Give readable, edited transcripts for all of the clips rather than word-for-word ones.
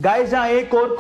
Guys, जहां एक और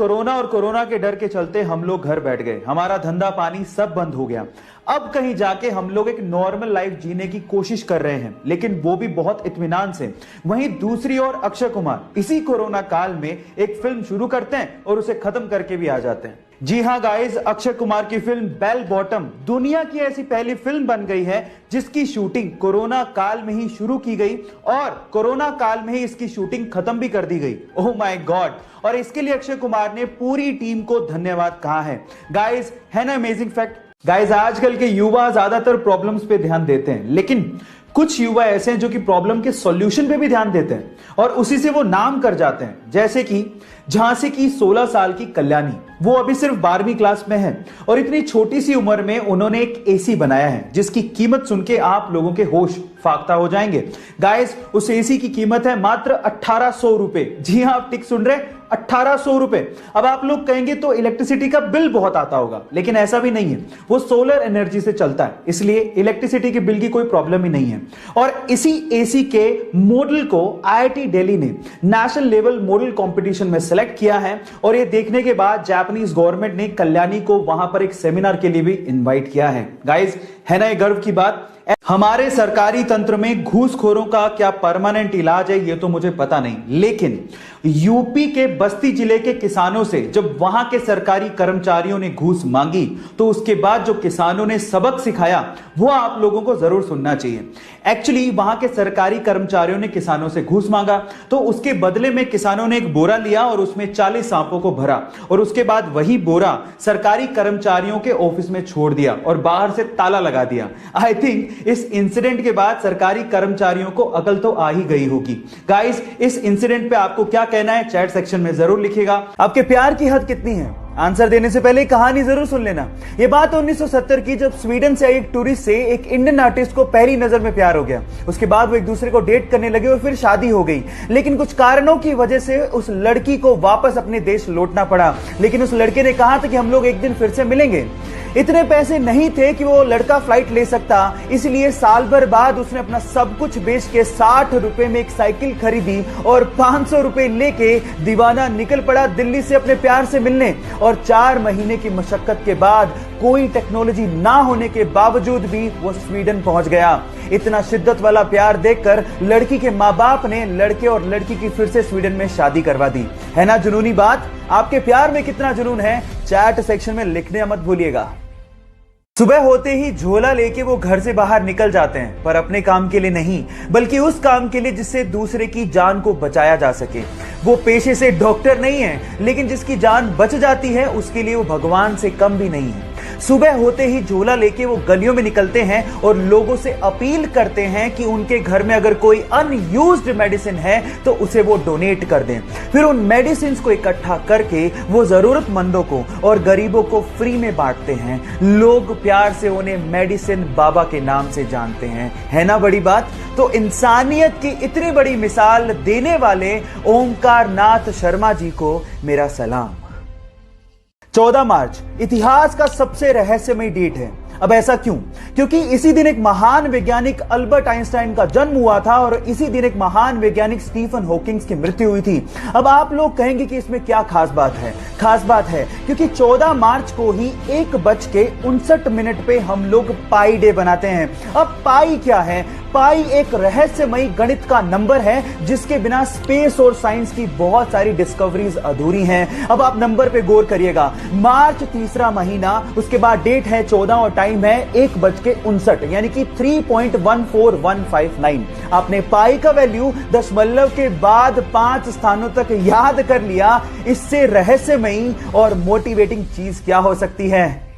कोरोना के डर के चलते हम लोग घर बैठ गए, हमारा धंधा पानी सब बंद हो गया। अब कहीं जाके हम लोग एक नॉर्मल लाइफ जीने की कोशिश कर रहे हैं, लेकिन वो भी बहुत इत्मीनान से। वहीं दूसरी ओर अक्षय कुमार इसी कोरोना काल में एक फिल्म शुरू करते हैं और उसे खत्म करके भी आ जाते हैं। जी हां गाइस, अक्षय कुमार की फिल्म बेल बॉटम दुनिया की ऐसी पहली फिल्म बन गई है जिसकी शूटिंग कोरोना काल में ही शुरू की गई और कोरोना काल में ही इसकी शूटिंग खत्म भी कर दी गई। Oh my God! और इसके लिए अक्षय कुमार ने पूरी टीम को धन्यवाद कहा है। गाइस, है ना अमेजिंग फैक्ट? गाइस, आजकल के युवा ज्यादातर प्रॉब्लम्स पे ध्यान देते हैं, लेकिन कुछ युवा ऐसे हैं जो कि प्रॉब्लम के सॉल्यूशन पे भी ध्यान देते हैं और उसी से वो नाम कर जाते हैं। जैसे कि झांसी की 16 साल की कल्याणी, वो अभी सिर्फ 12वीं क्लास में है और इतनी छोटी सी उम्र में उन्होंने एक एसी बनाया है जिसकी कीमत सुन के आप लोगों के होश फाख्ता हो जाएंगे। गाइस, उस एसी की कीमत है मात्र 1800 रुपए। जी हां, आप ठीक सुन रहे, 1800 रुपए। अब आप लोग कहेंगे तो इलेक्ट्रिसिटी का बिल बहुत आता होगा, लेकिन ऐसा भी नहीं है। वो सोलर एनर्जी से चलता है, इसलिए इलेक्ट्रिसिटी के बिल की कोई प्रॉब्लम ही नहीं है। और इसी एसी के मॉडल को आईआईटी दिल्ली ने नेशनल लेवल मॉडल कंपटीशन में सेलेक्ट किया है और ये देखने के बाद जापानीज गवर्नमेंट ने कल्याणी को वहां पर एक सेमिनार के लिए भी इनवाइट किया है। गाइस, है ना ये गर्व की बात? हमारे सरकारी तंत्र में घूसखोरों का क्या परमानेंट इलाज है ये तो मुझे पता नहीं, लेकिन यूपी के बस्ती जिले के किसानों से जब वहां के सरकारी कर्मचारियों ने घूस मांगी तो उसके बाद जो किसानों ने सबक सिखाया वो आप लोगों को जरूर सुनना चाहिए। एक्चुअली वहां के सरकारी कर्मचारियों ने किसानों से घूस मांगा तो उसके बदले में किसानों ने एक बोरा लिया और उसमें 40 सांपों को भरा और उसके बाद वही बोरा सरकारी कर्मचारियों के ऑफिस में छोड़ दिया और बाहर से ताला लगा दिया। आई थिंक इस इंसिडेंट के बाद सरकारी कर्मचारियों को अकल तो आ ही गई होगी। गाइस, इस इंसिडेंट पे आपको क्या कहना है चैट सेक्शन में जरूर लिखिएगा। आपके प्यार की हद कितनी है? आंसर देने से पहले कहानी जरूर सुन लेना। यह बात 1970 की, जब स्वीडन से एक टूरिस्ट से एक इंडियन आर्टिस्ट को पहली नजर में प्यार हो गया। उसके बाद वो एक दूसरे को डेट करने लगे और फिर शादी हो गई, लेकिन कुछ कारणों की वजह से उस लड़की को वापस अपने देश लौटना पड़ा। लेकिन उस लड़के ने कहा था कि हम लोग एक दिन फिर से मिलेंगे। इतने पैसे नहीं थे कि वो लड़का फ्लाइट ले सकता, इसलिए साल भर बाद उसने अपना सब कुछ बेच के 60 रुपए में एक साइकिल खरीदी और 500 रुपए लेके दीवाना निकल पड़ा दिल्ली से अपने प्यार से मिलने। और 4 महीने की मशक्कत के बाद कोई टेक्नोलॉजी ना होने के बावजूद भी वो स्वीडन पहुंच गया। इतना शिद्दत वाला प्यार देखकर लड़की के माँ बाप ने लड़के और लड़की की फिर से स्वीडन में शादी करवा दी। है ना जुनूनी बात? आपके प्यार में कितना जुनून है चैट सेक्शन में लिखने मत भूलिएगा। सुबह होते ही झोला लेके वो घर से बाहर निकल जाते हैं, पर अपने काम के लिए नहीं, बल्कि उस काम के लिए जिससे दूसरे की जान को बचाया जा सके। वो पेशे से डॉक्टर नहीं है, लेकिन जिसकी जान बच जाती है उसके लिए वो भगवान से कम भी नहीं है। सुबह होते ही झोला लेके वो गलियों में निकलते हैं और लोगों से अपील करते हैं कि उनके घर में अगर कोई अनयूज्ड मेडिसिन है तो उसे वो डोनेट कर दें। फिर उन मेडिसिन को इकट्ठा करके वो जरूरतमंदों को और गरीबों को फ्री में बांटते हैं। लोग प्यार से उन्हें मेडिसिन बाबा के नाम से जानते हैं। है ना बड़ी बात? तो इंसानियत की इतनी बड़ी मिसाल देने वाले ओमकार नाथ शर्मा जी को मेरा सलाम। 14 मार्च इतिहास का सबसे रहस्यमय डेट है। अब ऐसा क्यों? क्योंकि इसी दिन एक महान वैज्ञानिक अल्बर्ट आइंस्टाइन का जन्म हुआ था और इसी दिन एक महान वैज्ञानिक स्टीफन हॉकिंग की मृत्यु हुई थी। अब आप लोग कहेंगे कि इसमें क्या खास बात है? खास बात है क्योंकि 14 मार्च को ही 1:59 पे हम लोग पाई डे बनाते हैं। अब पाई क्या है? पाई एक रहस्यमयी गणित का नंबर है जिसके बिना स्पेस और साइंस की बहुत सारी डिस्कवरीज अधूरी हैं। अब आप नंबर पे गौर करिएगा। मार्च तीसरा महीना, उसके बाद डेट है 14 और टाइम है 1:59, यानी कि 3.14159। आपने पाई का वैल्यू दशमलव के बाद 5 स्थानों तक याद कर लिया। इससे रहस्यमयी और मोटिवेटिंग चीज क्या हो सकती है?